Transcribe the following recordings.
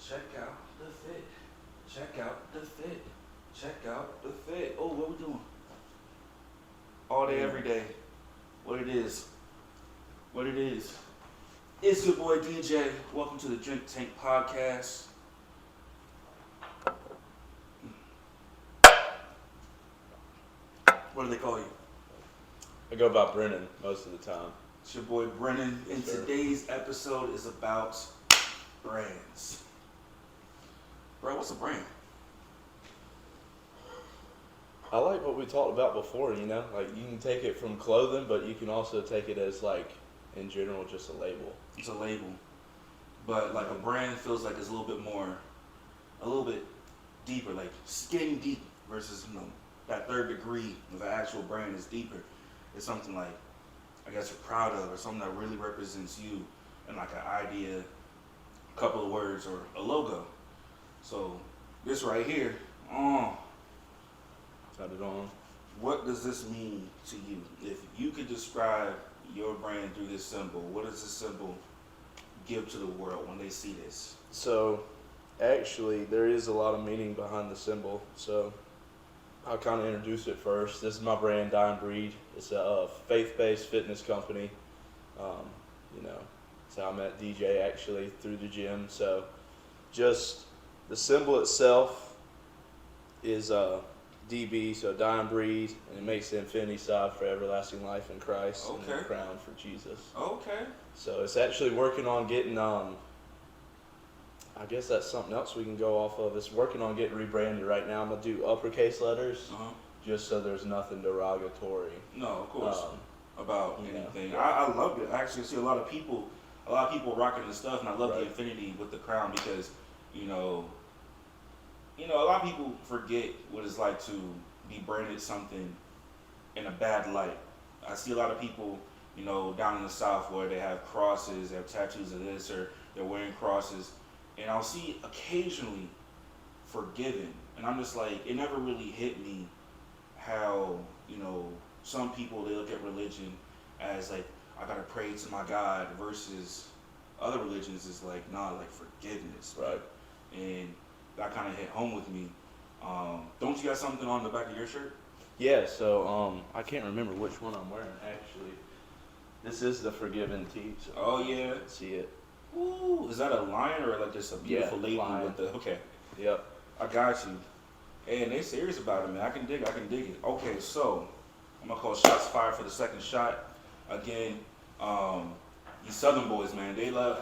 Check out the fit. Check out the fit. Check out the fit. Oh, what we doing? All day, every day. What it is. What it is. It's your boy DJ. Welcome to the Drink Tank Podcast. What do they call you? I go by Brennan most of the time. It's your boy Brennan, Yes, and sir. today's episode is about brands. Bro, what's a brand? I like what we talked about before, you know? Like, you can take it from clothing, but you can also take it as, like, in general, just a label. It's a label. But, like, a brand feels like it's a little bit deeper, like skin deep versus, that third degree of an actual brand is deeper. It's something like, I guess you're proud of, or something that really represents you, and like an idea, a couple of words, or a logo. So this right here, Got it on. what does this mean to you? If you could describe your brand through this symbol, what does this symbol give to the world when they see this? So, actually, there is a lot of meaning behind the symbol. So, I'll kind of introduce it first. This is my brand, Die and Breed. It's a faith-based fitness company. So I met DJ actually through the gym. So, just the symbol itself is DB, so Die and Breed, and it makes the infinity side for everlasting life in Christ, and the Okay. crown for Jesus. Okay. So it's actually working on getting, I guess that's something else we can go off of. It's working on getting rebranded right now. I'm going to do uppercase letters, just so there's nothing derogatory. No, of course. About you know. anything. I love it. I actually see a lot of people rocking the stuff, and I love the Right. infinity with the crown because, a lot of people forget what it's like to be branded something in a bad light. I see a lot of people, down in the South where they have crosses, they have tattoos of this, or they're wearing crosses, and I'll see occasionally forgiven, and I'm just like, it never really hit me how, some people, they look at religion as like, I gotta pray to my God, versus other religions is like, nah, like forgiveness. Right. And that kind of hit home with me. Don't you got something on the back of your shirt? Yeah, so I can't remember which one I'm wearing, actually. This is the Forgiven tee. So Oh, yeah. you can see it. Ooh, is that a lion or like just a beautiful lady lion. with the, okay. Yep. I got you. And they serious about it, man. I can dig it. Okay, so I'm gonna call shots fired for the second shot. Again, these Southern boys, man, they love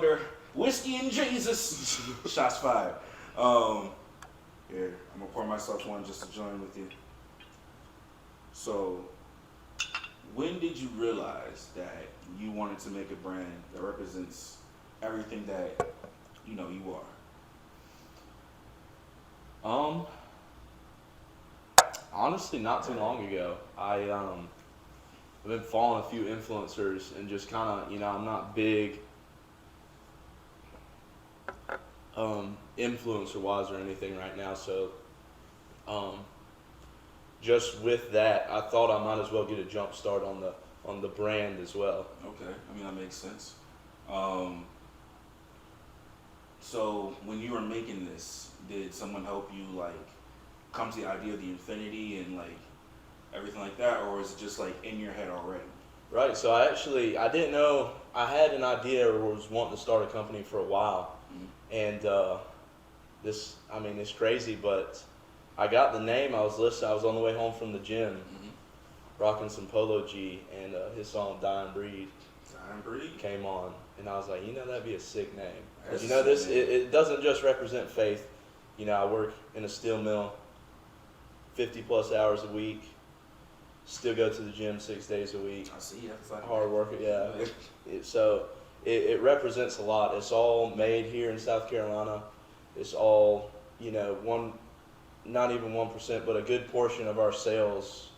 their whiskey and Jesus. Shots fired. Here, I'm gonna pour myself one just to join with you. So, when did you realize that you wanted to make a brand that represents everything that you are? Honestly, not too long ago. I've been following a few influencers and just kind of, I'm not big influencer-wise or anything right now. So, just with that, I thought I might as well get a jump start on the brand as well. Okay, that makes sense. So when you were making this, did someone help you come to the idea of the infinity and everything like that, or is it just in your head already? Right. So I didn't know, I had an idea or was wanting to start a company for a while, and it's crazy, but I got the name. I was on the way home from the gym, rocking some Polo G, and his song "Die and Breed" came on, and I was like, that'd be a sick name. That's This sick, man. it doesn't just represent faith. I work in a steel mill, 50+ hours a week. Still go to the gym 6 days a week. I see. That's Hard worker, yeah. It represents a lot. It's all made here in South Carolina. It's all, not even 1%, but a good portion of our sales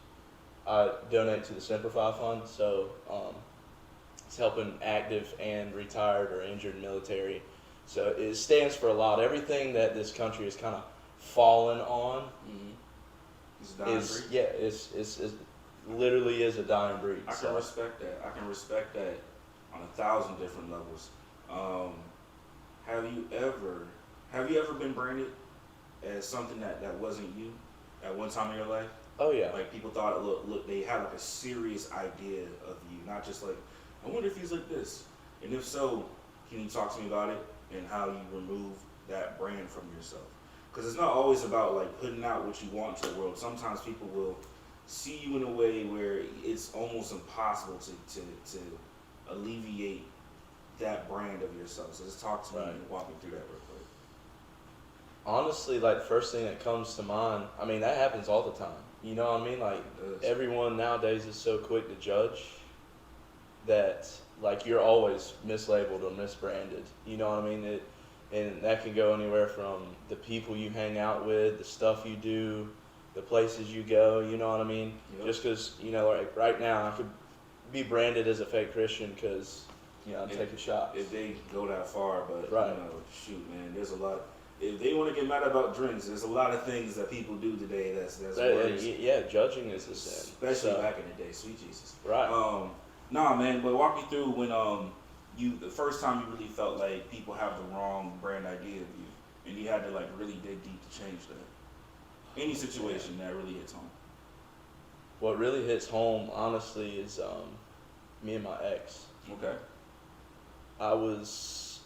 I donate to the Simplify Fund. So it's helping active and retired or injured military. So it stands for a lot. Everything that this country has kind of fallen on is literally is a dying breed. I can respect that. I can respect that on 1,000 different levels. have you ever have you ever been branded as something that wasn't you at one time in your life? Oh yeah. Like people thought, look, they had like a serious idea of you, not just like, I wonder if he's like this. And if so, can you talk to me about it and how you remove that brand from yourself? Because it's not always about like putting out what you want to the world. Sometimes people will see you in a way where it's almost impossible to alleviate that brand of yourself. So just talk to me and walk me through that real quick. Honestly, like the first thing that comes to mind, I mean, that happens all the time. You know what I mean? Like everyone nowadays is so quick to judge that like you're always mislabeled or misbranded. You know what I mean? And that can go anywhere from the people you hang out with, the stuff you do, the places you go. You know what I mean? Yep. Just because, you know, like right now I could be branded as a fake Christian because, you know, I'm taking shots. If they go that far, but Right. you know, shoot, man, there's a lot. If they want to get mad about drinks, there's a lot of things that people do today that's worse. Yeah, judging is a sin. Especially back in the day, sweet Jesus. Right. Nah, man, but walk me through when the first time you really felt like people have the wrong brand idea of you, and you had to like really dig deep to change that. Any situation that really hits home. What really hits home, honestly, is me and my ex. Okay. I was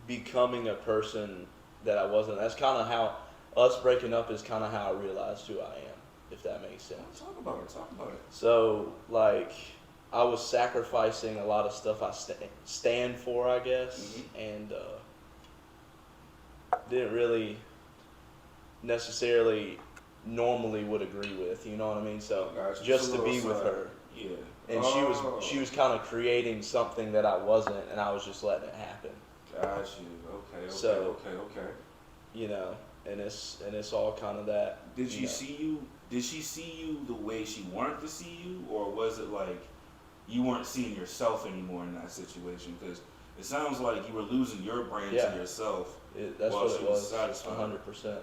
becoming a person that I wasn't. That's kind of how us breaking up is kind of how I realized who I am, if that makes sense. Talk about it. Talk about it. So, like, I was sacrificing a lot of stuff I stand for, I guess, and didn't really necessarily normally would agree with. You know what I mean? So, just to be with her. Yeah. And she was kind of creating something that I wasn't, and I was just letting it happen. Got you. Okay. So, Okay. You know, and it's all kind of that. Did she see you? Did she see you the way she wanted to see you, or was it like you weren't seeing yourself anymore in that situation? Because it sounds like you were losing your brand to yourself. That's while what she it was. satisfied. 100%.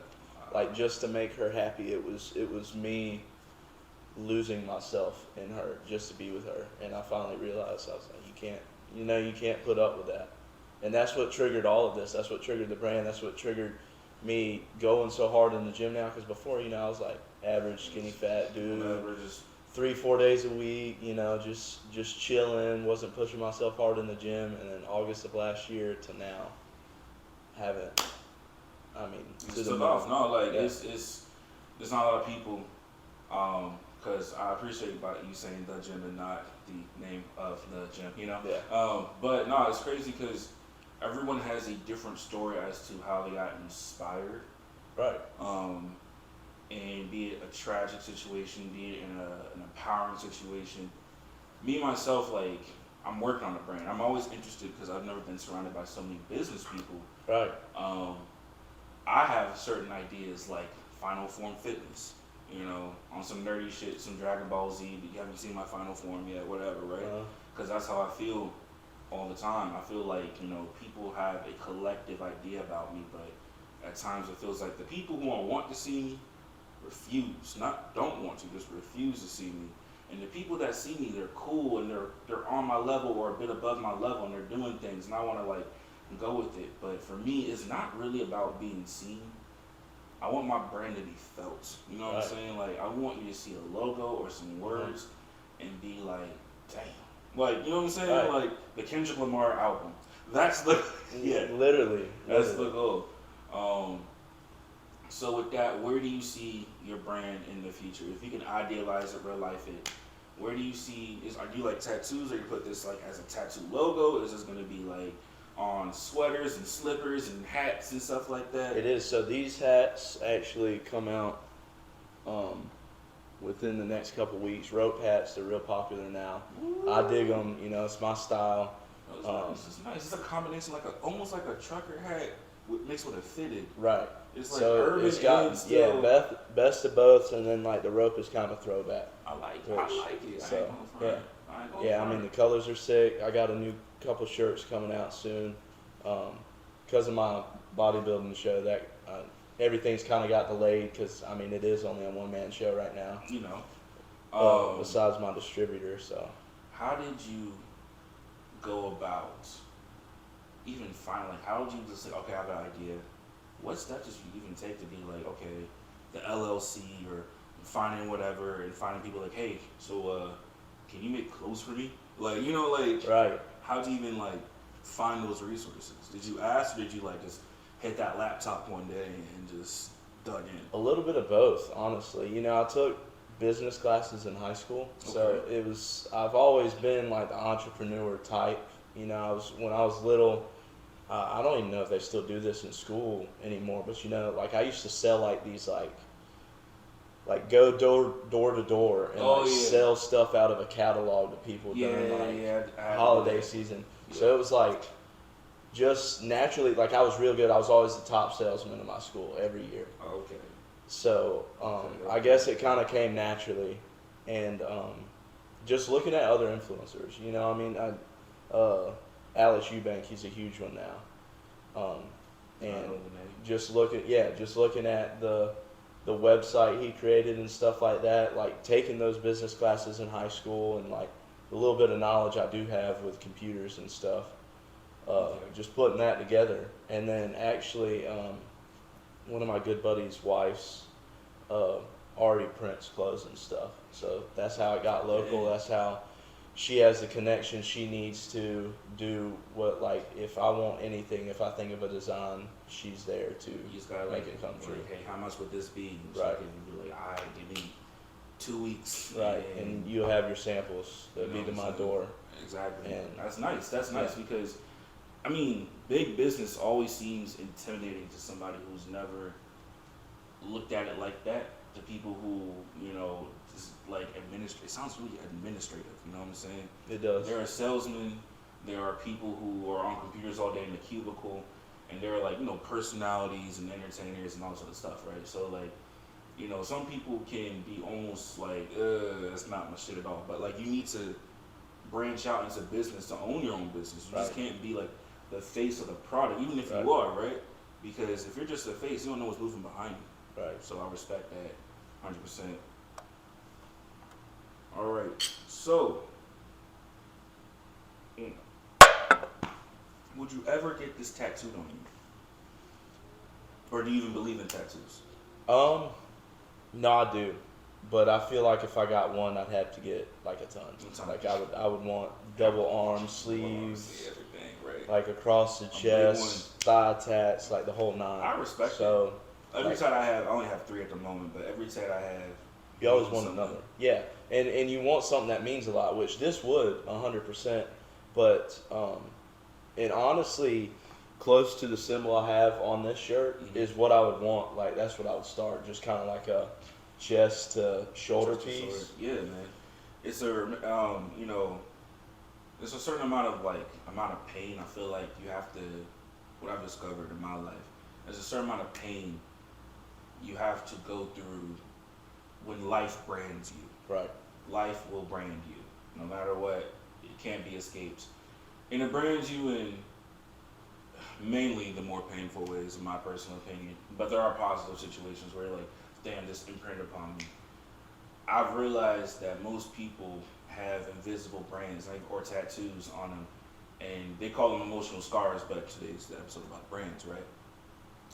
Like just to make her happy, it was me losing myself in her just to be with her. And I finally realized, I was like, you can't put up with that. And that's what triggered all of this. That's what triggered the brand. That's what triggered me going so hard in the gym now. Because before, you know, I was like average skinny fat dude. Just 3-4 days a week, you know, just chilling, wasn't pushing myself hard in the gym. And then August of last year to now, haven't. I mean, it's took off. No, like it's there's not a lot of people. Because I appreciate about you saying the gym and not the name of the gym, you know. Yeah. But no, it's crazy because everyone has a different story as to how they got inspired. Right. And be it a tragic situation, be it in an empowering situation. Me myself, like I'm working on a brand. I'm always interested because I've never been surrounded by so many business people. Right. I have certain ideas like Final Form Fitness. You know, on some nerdy shit, some Dragon Ball Z, but you haven't seen my final form yet, whatever, right? Because that's how I feel all the time. I feel like, you know, people have a collective idea about me, but at times it feels like the people who want to see me refuse, not don't want to, just refuse to see me. And the people that see me, they're cool and they're on my level or a bit above my level and they're doing things and I want to like go with it. But for me, it's not really about being seen. I want my brand to be felt. You know what I'm saying? Like, I want you to see a logo or some words and be like, damn. Like, you know what I'm saying? Right. Like, the Kendrick Lamar album. That's the, Literally. That's the goal. So with that, where do you see your brand in the future? If you can idealize it, real life it, where do you see, are you like tattoos or you put this like as a tattoo logo? Is this going to be like on sweaters and slippers and hats and stuff like that? It is. So these hats actually come out within the next couple weeks. Rope hats, they're real popular now. Ooh. I dig them. You know, it's my style. It's nice. It's a combination, like almost like a trucker hat mixed with a fitted. Right. It's like so urban it's got, and still. best of both, and then like the rope is kind of a throwback. I like it. So I mean the colors are sick. I got a new couple shirts coming out soon. Because of my bodybuilding show, that everything's kind of got delayed because I mean it is only a one-man show right now. You know, besides my distributor. So how did you go about even find, like, how would you just say, okay, I have an idea. What steps did you even take to be like, okay, the LLC or finding whatever and finding people like, hey, so can you make clothes for me? Like, like, Right. how'd you even like find those resources? Did you ask, or did you like just hit that laptop one day and just dug in? A little bit of both, honestly. I took business classes in high school, so I've always been like the entrepreneur type. When I was little, I don't even know if they still do this in school anymore, but like I used to sell like these like go door to door and sell stuff out of a catalog to people during holiday season. Yeah. So it was like just naturally, like I was real good. I was always the top salesman in my school every year. Okay. So I guess it kind of came naturally, and just looking at other influencers. Alex Eubank, he's a huge one now, and just looking at the website he created and stuff like that, like taking those business classes in high school and like the little bit of knowledge I do have with computers and stuff, just putting that together. And then actually, one of my good buddies' wives already prints clothes and stuff. So that's how it got local. That's how she has the connection she needs to do what, like, if I want anything, if I think of a design, she's there to you just gotta make it come true. Hey, how much would this be? Right. And be like, all right, give me 2 weeks. Right, and you'll have your samples. They'll be to my door. Exactly. And that's nice. That's nice because, I mean, big business always seems intimidating to somebody who's never looked at it like that. To people who, just like administrate. It sounds really administrative. You know what I'm saying? It does. There are salesmen. There are people who are on computers all day in the cubicle, and there are like personalities and entertainers and all sort of stuff, right? So like, some people can be almost like, that's not my shit at all. But like, you need to branch out into business to own your own business. You just can't be like the face of the product, even if you are, right? Because if you're just the face, you don't know what's moving behind you. Right. So I respect that, 100%. All right. So, would you ever get this tattooed on you, or do you even believe in tattoos? No, I do, but I feel like if I got one, I'd have to get like a ton. Like I would want double arm sleeves, everything, right? Like across the chest, thigh tats, like the whole nine. I respect so. Every tat I only have 3 at the moment, but every tat I have, you always want another. Yeah, and you want something that means a lot, which this would 100%. But and honestly, close to the symbol I have on this shirt is what I would want. Like that's what I would start, just kind of like a chest to shoulder piece. Yeah, man. It's a it's a certain amount of pain. I feel like you have to. What I've discovered in my life, there's a certain amount of pain you have to go through when life brands you. Right. Life will brand you, no matter what. It can't be escaped, and it brands you in mainly the more painful ways, in my personal opinion. But there are positive situations where you're like, damn, this imprinted upon me. I've realized that most people have invisible brands, or tattoos on them, and they call them emotional scars. But today's the episode about brands, right?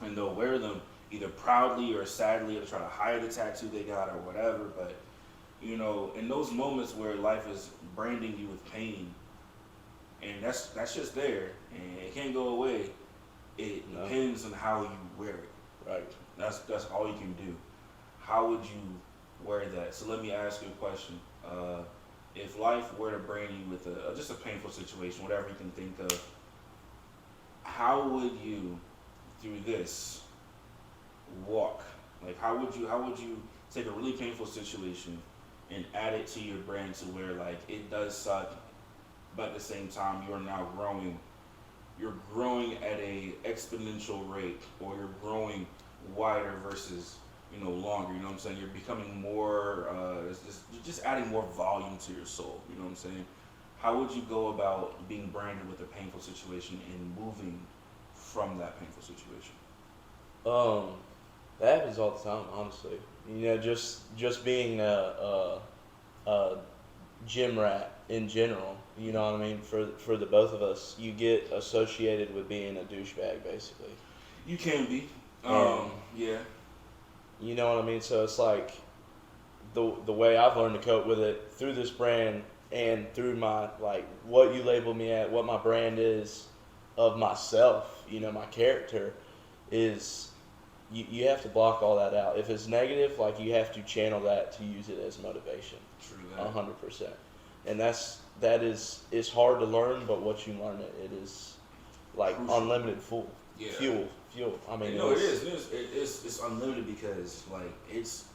And they'll wear them either proudly or sadly to try to hide the tattoo they got or whatever. But in those moments where life is branding you with pain, and that's just there, and it can't go away. It depends on how you wear it. Right. That's all you can do. How would you wear that? So let me ask you a question. If life were to brand you with just a painful situation, whatever you can think of, how would you, through this, walk? Like how would you take a really painful situation and add it to your brand to where like it does suck, but at the same time you're now growing. You're growing at a exponential rate, or you're growing wider versus longer. You know what I'm saying? You're becoming more. You're just adding more volume to your soul. You know what I'm saying? How would you go about being branded with a painful situation and moving from that painful situation? That happens all the time, honestly. Just being a gym rat in general. You know what I mean? For the both of us, you get associated with being a douchebag, basically. You can be. Yeah. You know what I mean? So it's like the way I've learned to cope with it through this brand and through my, like, what you label me at, what my brand is of myself, you know, my character, is you have to block all that out. If it's negative, like, you have to channel that to use it as motivation. True that. 100%. And that is it's hard to learn, but once you learn it, it is like Crucial. Unlimited fuel. Yeah. Fuel. I mean, No, it is. It's unlimited because like it's